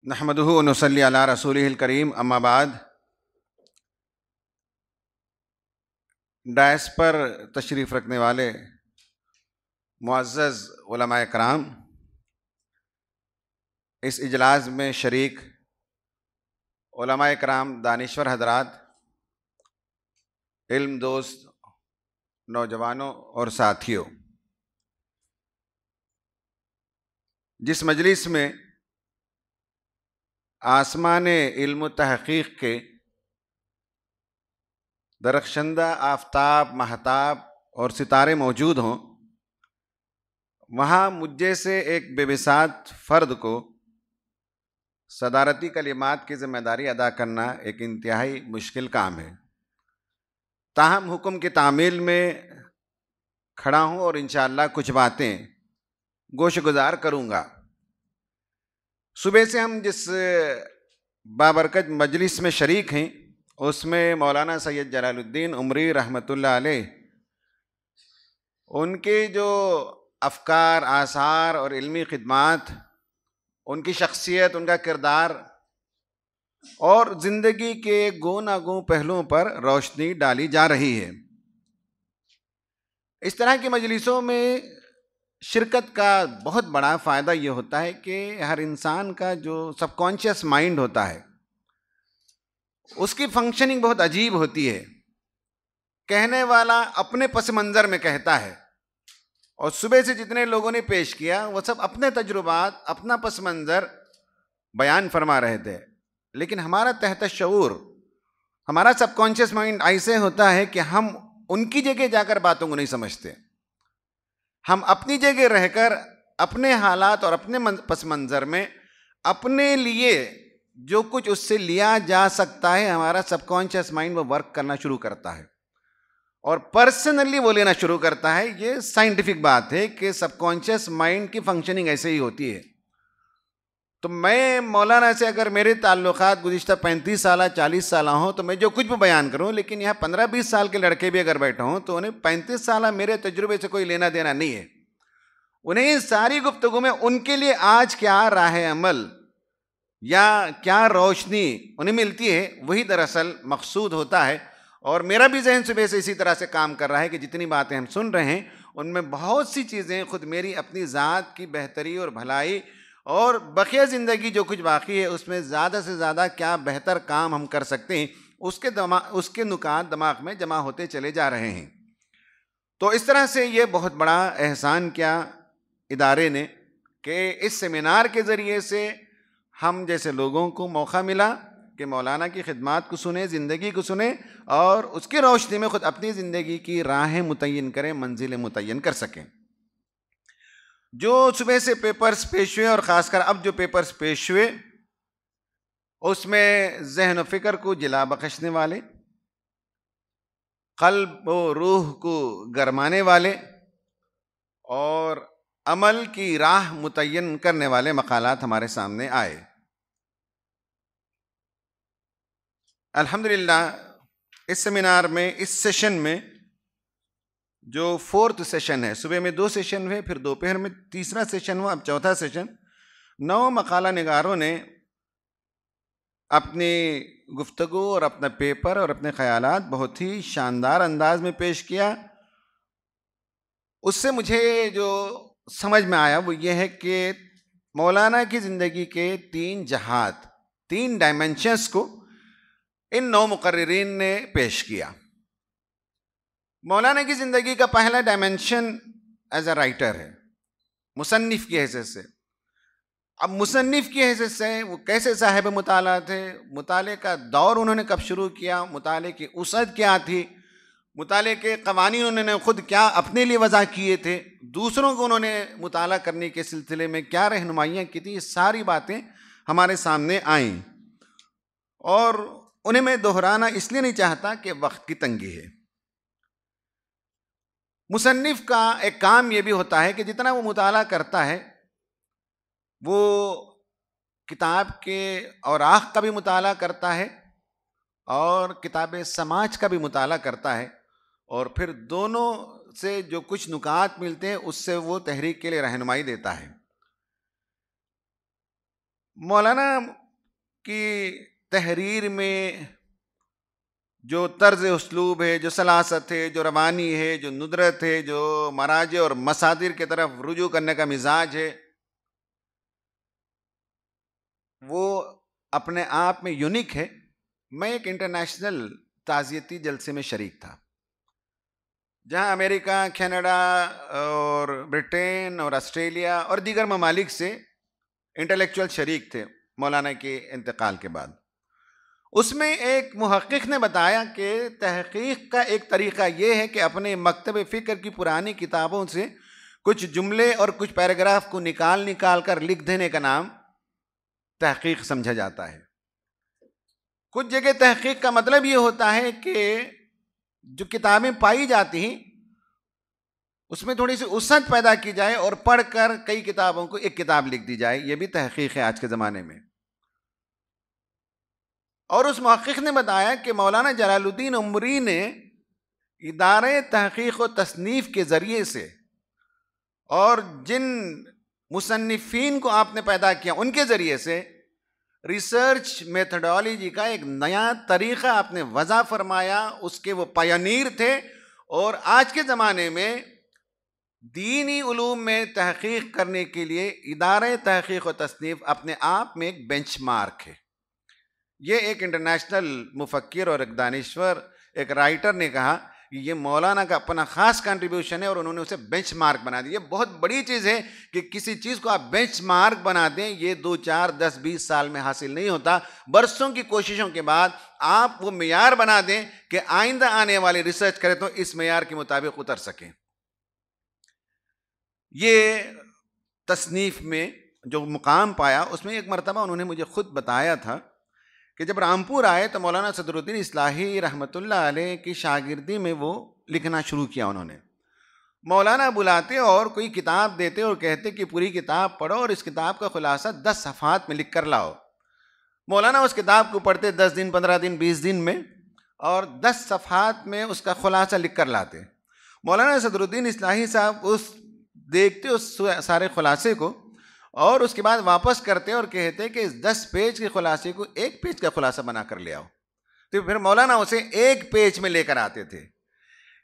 नहमदुहु व नुसल्ली अला रसूलिहिल करीम, अम्मा बाद। डायस पर तशरीफ़ रखने वाले मुअज़्ज़ज़ उलमाए कराम, इस इजलास में शरीक उलमाए कराम, दानिश्वर हज़रात, इल्म दोस्त नौजवानों और साथियों, जिस मजलिस में आसमान इल्म तहक़ीक़ के दरख्शंदा आफ़ताब, महताब और सितारे मौजूद हों, वहाँ मुझ जैसे एक बेमिसाल फ़र्द को सदारती कलिमात की ज़िम्मेदारी अदा करना एक इंतहाई मुश्किल काम है। ताहम हुक्म की तामील में खड़ा हूँ और इंशाअल्लाह कुछ बातें गोशगुजार करूँगा। सुबह से हम जिस बाबरकत मजलिस में शरीक हैं, उसमें मौलाना सैयद जलालुद्दीन उमरी रहमतुल्लाह अलैह, उनके जो अफ़कार, आसार और इल्मी खिदमात, उनकी शख्सियत, उनका किरदार और ज़िंदगी के गो ना गो पहलुओं पर रोशनी डाली जा रही है। इस तरह की मजलिसों में शिरकत का बहुत बड़ा फ़ायदा ये होता है कि हर इंसान का जो सबकॉन्शियस माइंड होता है, उसकी फंक्शनिंग बहुत अजीब होती है। कहने वाला अपने पस मंज़र में कहता है, और सुबह से जितने लोगों ने पेश किया वो सब अपने तजुर्बात, अपना पस मंज़र बयान फरमा रहे थे। लेकिन हमारा तहत शऊर, हमारा सबकॉन्शियस माइंड ऐसे होता है कि हम उनकी जगह जाकर बातों को नहीं समझते। हम अपनी जगह रहकर अपने हालात और अपने पस मंज़र में अपने लिए जो कुछ उससे लिया जा सकता है, हमारा सबकॉन्शियस माइंड वो वर्क करना शुरू करता है और पर्सनली वो लेना शुरू करता है। ये साइंटिफिक बात है कि सबकॉन्शियस माइंड की फंक्शनिंग ऐसे ही होती है। तो मैं मौलाना से अगर मेरे ताल्लुकात गुज़िश्ता 35 साल 40 साल हों तो मैं जो कुछ भी बयान करूं, लेकिन यहाँ 15-20 साल के लड़के भी अगर बैठे हों तो उन्हें 35 साल मेरे तजुर्बे से कोई लेना देना नहीं है। उन्हें इस सारी गुफ्तगू में उनके लिए आज क्या राह अमल या क्या रोशनी उन्हें मिलती है, वही दरअसल मकसूद होता है। और मेरा भी जहन सुबह से इसी तरह से काम कर रहा है कि जितनी बातें हम सुन रहे हैं उनमें बहुत सी चीज़ें खुद मेरी अपनी ज़ात की बेहतरी और भलाई और बकिया ज़िंदगी जो कुछ बाकी है उसमें ज़्यादा से ज़्यादा क्या बेहतर काम हम कर सकते हैं, उसके नुकात दिमाग में जमा होते चले जा रहे हैं। तो इस तरह से ये बहुत बड़ा एहसान किया इदारे ने कि इस सेमिनार के ज़रिए से हम जैसे लोगों को मौका मिला कि मौलाना की खिदमात को सुने, ज़िंदगी को सुने और उसकी रोशनी में ख़ुद अपनी ज़िंदगी की राहें मुतय्यन करें, मंजिलें मुतय्यन कर सकें। जो सुबह से पेपर्स पेश हुए और ख़ासकर अब जो पेपर्स पेश हुए उसमें ज़हन व फ़िक्र को जिला बख्शने वाले, क़ल्ब व रूह को गरमाने वाले और अमल की राह मुतय्यन करने वाले मक़ालात हमारे सामने आए। अल्हम्दुलिल्लाह इस सेमिनार में, इस सेशन में जो 4th सेशन है, सुबह में 2 सेशन हुए, फिर दोपहर में तीसरा सेशन हुआ, अब चौथा सेशन। 9 मकाला निगारों ने अपनी गुफ्तगू और अपना पेपर और अपने ख़यालात बहुत ही शानदार अंदाज में पेश किया। उससे मुझे जो समझ में आया वो ये है कि मौलाना की ज़िंदगी के 3 जहात, 3 डायमेंशंस को इन 9 मुकर्रिरीन ने पेश किया। मौलाना की ज़िंदगी का पहला डायमेंशन एज अ राइटर है, मुसन्निफ़ की हैसियत से। अब मुसन्निफ़ की हैसियत से वो कैसे साहिब मुताला थे, मुताले का दौर उन्होंने कब शुरू किया, मुताले की उसद क्या थी, मुताले के क़वानीन उन्होंने ख़ुद क्या अपने लिए वज़ा किए थे, दूसरों को उन्होंने मुताला करने के सिलसिले में क्या रहनुमाइयाँ की थी, ये सारी बातें हमारे सामने आईं। और उन्हें मैं दोहराना इसलिए नहीं चाहता कि वक्त की तंगी है। मुसन्निफ़ का एक काम ये भी होता है कि जितना वो मुताला करता है वो किताब के औराक़ का भी मुताला करता है और किताब समाज का भी मुताला करता है, और फिर दोनों से जो कुछ नुकात मिलते हैं उससे वो तहरीक के लिए रहनुमाई देता है। मौलाना की तहरीर में जो तर्ज उसलूब है, जो सलासत है, जो रवानी है, जो नुदरत है, जो मराजे और मसादिर की तरफ रुजू करने का मिजाज है, वो अपने आप में यूनिक है। मैं एक इंटरनेशनल ताज़ियती जलसे में शरीक था, जहां अमेरिका, कनाडा और ब्रिटेन और ऑस्ट्रेलिया और दीगर ममालिक से इंटेलेक्चुअल शरीक थे मौलाना के इंतकाल के बाद। उसमें एक मुहक्किक ने बताया कि तहकीक का एक तरीका यह है कि अपने मकतब फ़िक्र की पुरानी किताबों से कुछ जुमले और कुछ पैराग्राफ को निकाल निकाल कर लिख देने का नाम तहकीक समझा जाता है। कुछ जगह तहकीक का मतलब यह होता है कि जो किताबें पाई जाती हैं उसमें थोड़ी सी उसत पैदा की जाए और पढ़कर कई किताबों को एक किताब लिख दी जाए। यह भी तहकीक है आज के ज़माने में। और उस मुहक्किक ने बताया कि मौलाना जलालुद्दीन उमरी ने इदारे तहकीक व तसनीफ़ के ज़रिए से और जिन मुसन्निफ़ीन को आपने पैदा किया उनके ज़रिए से रिसर्च मेथडोलॉजी का एक नया तरीक़ा आपने वज़ा फरमाया। उसके वो पायनीर थे। और आज के ज़माने में दीनी उलूम में तहकीक करने के लिए इदारे तहकीक व तसनीफ़ अपने आप में एक बेंचमार्क है। ये एक इंटरनेशनल मुफक्किर और एक दानिश्वर, एक राइटर ने कहा कि ये मौलाना का अपना ख़ास कंट्रीब्यूशन है और उन्होंने उसे बेंचमार्क बना दिया। ये बहुत बड़ी चीज़ है कि किसी चीज़ को आप बेंचमार्क बना दें। ये 2, 4, 10, 20 साल में हासिल नहीं होता। बरसों की कोशिशों के बाद आप वो मेयार बना दें कि आइंदा आने वाले रिसर्च करें तो इस मेयार के मुताबिक उतर सकें। ये तसनीफ़ में जो मुकाम पाया, उसमें एक मरतबा उन्होंने मुझे ख़ुद बताया था कि जब रामपुर आए तो मौलाना सदरुद्दीन इस्लाही रहमतुल्लाह अलैह की शागिर्दी में वो लिखना शुरू किया। उन्होंने मौलाना बुलाते और कोई किताब देते और कहते कि पूरी किताब पढ़ो और इस किताब का खुलासा 10 सफ़हात में लिख कर लाओ। मौलाना उस किताब को पढ़ते 10 दिन, 15 दिन, 20 दिन में और 10 सफ़हात में उसका खुलासा लिख कर लाते। मौलाना सदरुद्दीन इस्लाही साहब उस देखते उस सारे खुलासे को और उसके बाद वापस करते और कहते कि इस 10 पेज के खुलासे को 1 पेज का खुलासा बना कर ले आओ। तो फिर मौलाना उसे 1 पेज में लेकर आते थे।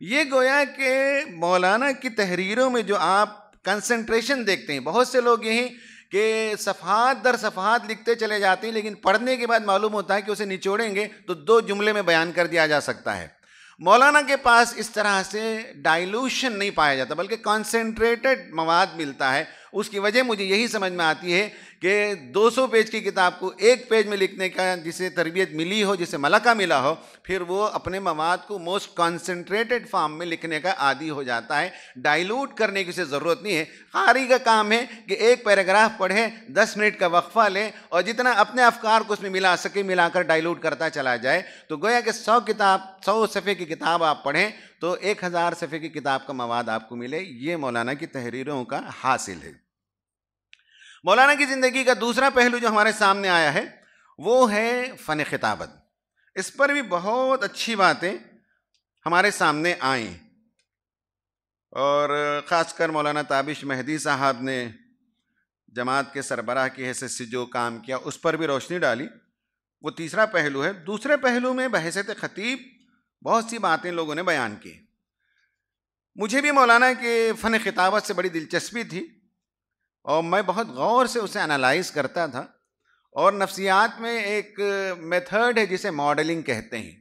ये गोया कि मौलाना की तहरीरों में जो आप कंसंट्रेशन देखते हैं, बहुत से लोग यही कि सफ़हात दर सफ़हात लिखते चले जाते हैं, लेकिन पढ़ने के बाद मालूम होता है कि उसे निचोड़ेंगे तो 2 जुमले में बयान कर दिया जा सकता है। मौलाना के पास इस तरह से डाइल्यूशन नहीं पाया जाता, बल्कि कॉन्सेंट्रेटेड मवाद मिलता है। उसकी वजह मुझे यही समझ में आती है कि 200 पेज की किताब को 1 पेज में लिखने का जिसे तरबियत मिली हो, जिसे मलका मिला हो, फिर वो अपने मवाद को मोस्ट कॉन्सेंट्रेटेड फॉर्म में लिखने का आदी हो जाता है। डाइल्यूट करने की उसे ज़रूरत नहीं है। कारी का काम है कि 1 पैराग्राफ पढ़े, 10 मिनट का वक्फा ले और जितना अपने अफकार को उसमें मिला सके मिलाकर डाइल्यूट करता चला जाए। तो गोया कि 100 सफ़े की किताब आप पढ़ें तो 1000 सफ़े की किताब का मवाद आपको मिले। ये मौलाना की तहरीरों का हासिल है। मौलाना की ज़िंदगी का दूसरा पहलू जो हमारे सामने आया है वो है फ़न खिताबत। इस पर भी बहुत अच्छी बातें हमारे सामने आई और ख़ासकर मौलाना ताबिश मेहदी साहब ने जमात के सरबराह की हैसियत से जो काम किया उस पर भी रोशनी डाली। वो तीसरा पहलू है। दूसरे पहलू में बहैसियत खतीब बहुत सी बातें लोगों ने बयान की। मुझे भी मौलाना के फ़न खिताबत से बड़ी दिलचस्पी थी और मैं बहुत गौर से उसे एनालाइज करता था। और नफ्सियात में एक मेथड है जिसे मॉडलिंग कहते हैं।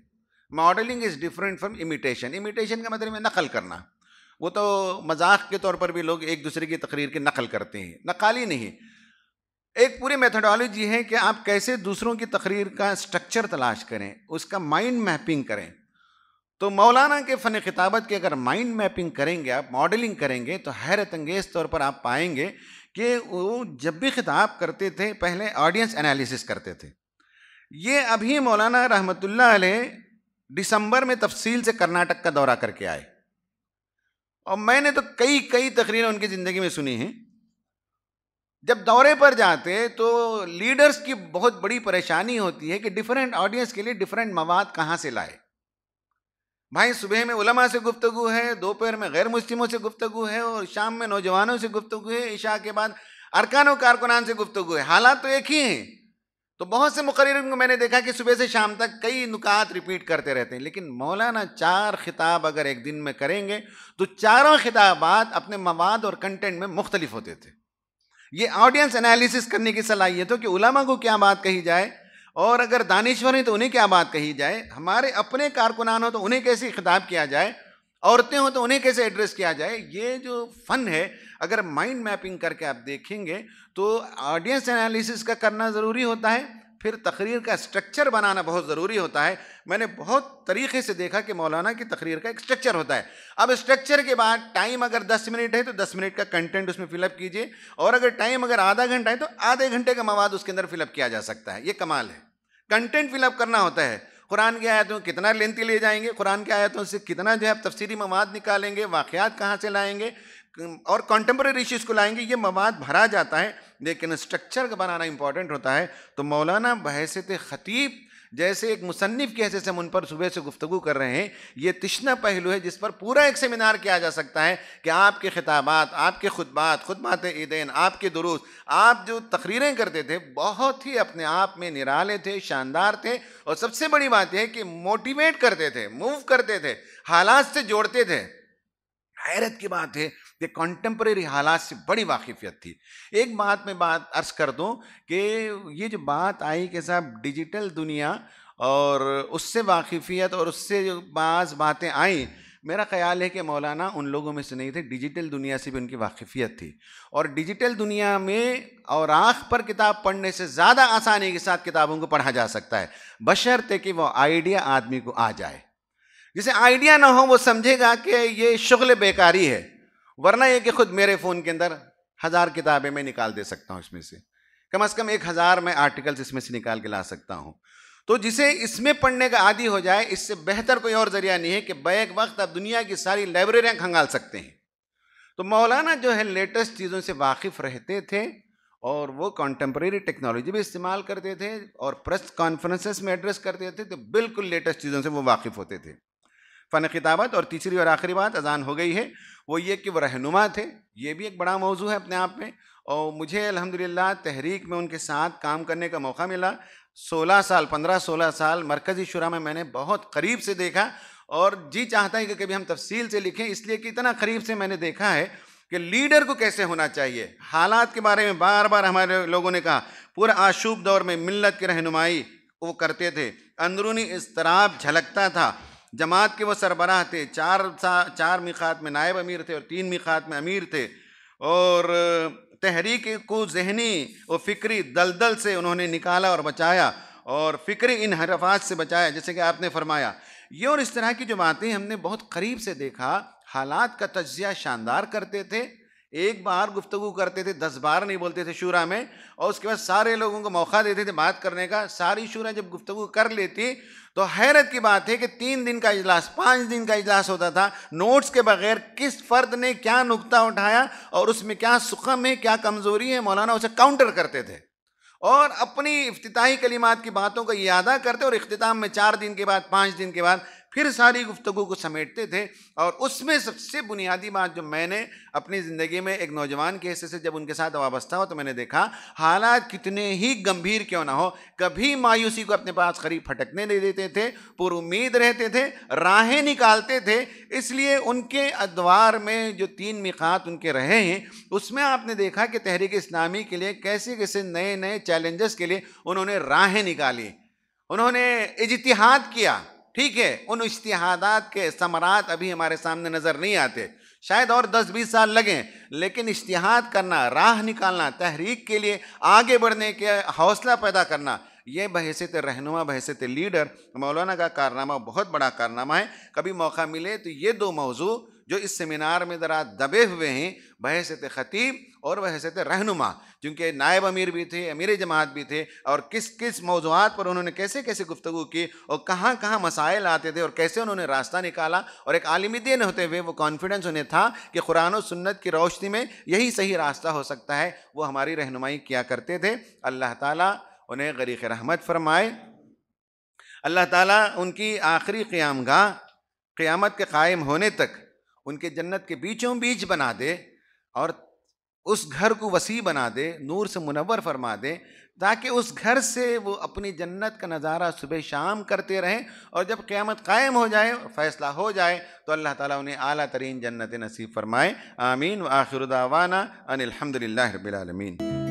Modelling is different from imitation. Imitation का मतलब है नकल करना। वो तो मजाक के तौर पर भी लोग एक दूसरे की तकरीर की नकल करते हैं, नकाली नहीं। एक पूरी मेथडोलॉजी है कि आप कैसे दूसरों की तकरीर का स्ट्रक्चर तलाश करें, उसका माइंड मैपिंग करें। तो मौलाना के फ़न खिताबत की अगर माइंड मैपिंग करेंगे, आप मॉडलिंग करेंगे, तो हैरत अंगेज़ तौर पर आप पाएंगे कि वो जब भी खिताब करते थे पहले ऑडियंस एनालिसिस करते थे। ये अभी मौलाना रहमतुल्लाह अलैह दिसंबर में तफसील से कर्नाटक का दौरा करके आए और मैंने तो कई तकरीरें उनकी ज़िंदगी में सुनी हैं। जब दौरे पर जाते तो लीडर्स की बहुत बड़ी परेशानी होती है कि डिफरेंट ऑडियंस के लिए डिफरेंट मवाद कहाँ से लाए। भाई सुबह में उलमा से गुफ्तगू है, दोपहर में गैर मुस्लिमों से गुफ्तगू है और शाम में नौजवानों से गुफ्तगू है, इशा के बाद अरकान व कारकुनान से गुफ्तगू है, हालात तो एक ही हैं। तो बहुत से मुकर्रिरीन को मैंने देखा कि सुबह से शाम तक कई नुकात रिपीट करते रहते हैं, लेकिन मौलाना 4 खिताब अगर एक दिन में करेंगे तो चारों खिताबात अपने मवाद और कंटेंट में मुख्तलिफ होते थे। ये ऑडियंस एनालिसिस करने की सलाहियत हो कि उलमा को क्या बात कही जाए, और अगर दानिश्वर हैं तो उन्हें क्या बात कही जाए, हमारे अपने कारकुनान हो तो उन्हें कैसे खिताब किया जाए, औरतें हो तो उन्हें कैसे एड्रेस किया जाए। ये जो फन है, अगर माइंड मैपिंग करके आप देखेंगे तो ऑडियंस एनालिसिस का करना ज़रूरी होता है, फिर तकरीर का स्ट्रक्चर बनाना बहुत ज़रूरी होता है। मैंने बहुत तरीके से देखा कि मौलाना की तकरीर का एक स्ट्रक्चर होता है। अब स्ट्रक्चर के बाद टाइम अगर 10 मिनट है तो 10 मिनट का कंटेंट उसमें फिलअप कीजिए, और अगर टाइम अगर आधा घंटा है तो आधे घंटे का मवाद उसके अंदर फिलअप किया जा सकता है। ये कमाल है, कंटेंट फिलअप करना होता है। कुरान की आयतों कितना लेंथी ले जाएंगे, कुरान की आयतों से कितना जो है तफसीरी मवाद निकालेंगे, वाक़यात कहाँ से लाएंगे और कॉन्टेम्परेरी इश्यूज़ को लाएंगे, ये मवाद भरा जाता है, लेकिन स्ट्रक्चर का बनाना इंपॉर्टेंट होता है। तो मौलाना बहैसियत ख़तीब जैसे एक मुसन्निफ़ की हैसियत से हम उन पर सुबह से गुफ्तगू कर रहे हैं, ये तिश्ना पहलू है जिस पर पूरा एक सेमिनार किया जा सकता है कि आपके खिताबात, आपके खुतबात ईदैन, आपके दुरूस, आप जो तकरीरें करते थे बहुत ही अपने आप में निराले थे, शानदार थे, और सबसे बड़ी बात यह है कि मोटिवेट करते थे, मूव करते थे, हालात से जोड़ते थे। हैरत की बात है कि कॉन्टेम्परेरी हालात से बड़ी वाकिफियत थी। एक बात अर्ज कर दूं कि ये जो बात आई कि साहब डिजिटल दुनिया और उससे वाकिफियत और उससे जो बाज़ बातें आई, मेरा ख्याल है कि मौलाना उन लोगों में से नहीं थे, डिजिटल दुनिया से भी उनकी वाकिफियत थी। और डिजिटल दुनिया में और आँख पर किताब पढ़ने से ज़्यादा आसानी के साथ किताबों को पढ़ा जा सकता है, बशर्ते कि वो आइडिया आदमी को आ जाए। जिसे आइडिया ना हो वो समझेगा कि ये शुगल बेकारी है, वरना ये कि खुद मेरे फ़ोन के अंदर 1000 किताबें मैं निकाल दे सकता हूँ, इसमें से कम 1000 मैं आर्टिकल्स इसमें से निकाल के ला सकता हूँ। तो जिसे इसमें पढ़ने का आदी हो जाए, इससे बेहतर कोई और ज़रिया नहीं है कि बैक वक्त आप दुनिया की सारी लाइब्रेरियाँ खंगाल सकते हैं। तो मौलाना जो है लेटेस्ट चीज़ों से वाकिफ़ रहते थे, और वो कॉन्टेम्परेरी टेक्नोलॉजी भी इस्तेमाल करते थे, और प्रेस कॉन्फ्रेंसेस में एड्रेस करते थे तो बिल्कुल लेटेस्ट चीज़ों से वो वाकिफ़ होते थे। फ़न खिताबत। और तीसरी और आखिरी बात अजान हो गई है, वो ये कि वो रहनुमा थे। ये भी एक बड़ा मौजू है अपने आप में, और मुझे अल्हम्दुलिल्लाह तहरीक में उनके साथ काम करने का मौका मिला। 15-16 साल मरकज़ी शुरा में मैंने बहुत करीब से देखा, और जी चाहता है कि कभी हम तफसील से लिखें, इसलिए कि इतना करीब से मैंने देखा है कि लीडर को कैसे होना चाहिए। हालात के बारे में बार बार हमारे लोगों ने कहा, पूरा आशूब दौर में मिल्लत की रहनुमाई वो करते थे, अंदरूनी इज़्तिराब झलकता था। जमात के वो सरबराह थे, 4 मिक़ात में नायब अमीर थे और 3 मिक़ात में अमीर थे, और तहरीक को ज़हनी और फ़िक्री दलदल से उन्होंने निकाला और बचाया, और फ़िक्री इनहराफात से बचाया, जैसे कि आपने फरमाया। ये और इस तरह की जो बातें हमने बहुत करीब से देखा। हालात का तज्ज़िया शानदार करते थे, एक बार गुफ्तगू करते थे, 10 बार नहीं बोलते थे शूरा में, और उसके बाद सारे लोगों को मौका देते थे बात करने का। सारी शूरा जब गुफ्तगू कर लेती तो हैरत की बात है कि 3 दिन का इजलास, 5 दिन का इजलास होता था, नोट्स के बगैर किस फ़र्द ने क्या नुक्ता उठाया और उसमें क्या सुखम है, क्या कमज़ोरी है, मौलाना उसे काउंटर करते थे, और अपनी इफ्तिताही कलिमात की बातों को यादा करते, और इख्तिताम में 4 दिन के बाद, 5 दिन के बाद फिर सारी गुफ्तगू को समेटते थे। और उसमें सबसे बुनियादी बात जो मैंने अपनी ज़िंदगी में एक नौजवान के हिस्से से जब उनके साथ वाबस्ता हो, तो मैंने देखा हालात कितने ही गंभीर क्यों ना हो, कभी मायूसी को अपने पास करीब फटकने नहीं देते थे, पुरुम्मीद रहते थे, राहें निकालते थे। इसलिए उनके अदवार में जो 3 मिक़ात उनके रहे हैं, उसमें आपने देखा कि तहरीक इस्लामी के लिए कैसे कैसे नए नए चैलेंजेस के लिए उन्होंने राहें निकाली, उन्होंने इज्तिहाद किया। ठीक है, उन इज्तिहादात के समरात अभी हमारे सामने नज़र नहीं आते, शायद और 10-20 साल लगें, लेकिन इज्तिहाद करना, राह निकालना, तहरीक के लिए आगे बढ़ने के हौसला पैदा करना, ये बहैसियत रहनुमा, बहैसियत लीडर मौलाना का कारनामा बहुत बड़ा कारनामा है। कभी मौका मिले तो ये 2 मौजू जो इस सेमिनार में ज़रा दबे हुए हैं, बहैसियत ख़तीब और बहैसियत रहनुमा, क्योंकि नायब अमीर भी थे, अमीर जमात भी थे, और किस किस मौज़ूआत पर उन्होंने कैसे कैसे गुफ्तगू की और कहाँ कहाँ मसाइल आते थे और कैसे उन्होंने रास्ता निकाला, और एक आलिम दीन होते हुए वो कॉन्फिडेंस उन्हें था कि कुरान और सुन्नत की रोशनी में यही सही रास्ता हो सकता है। वो हमारी रहनुमाई किया करते थे। अल्लाह ताला उन्हें गरीक़ रहमत फरमाए, अल्लाह ताला उनकी आखिरी क़यामगाह क़यामत के कायम होने तक उनके जन्नत के बीचों बीच बना दे, और उस घर को वसी बना दे, नूर से मुनव्वर फरमा दे, ताकि उस घर से वो अपनी जन्नत का नज़ारा सुबह शाम करते रहें, और जब क़यामत कायम हो जाए, फ़ैसला हो जाए, तो अल्लाह ताला उन्हें आला तरीन जन्नत नसीब फरमाए। आमीन। व आखिरु दावाना अनिल हम्दुलिल्लाहि रब्बिल आलमीन।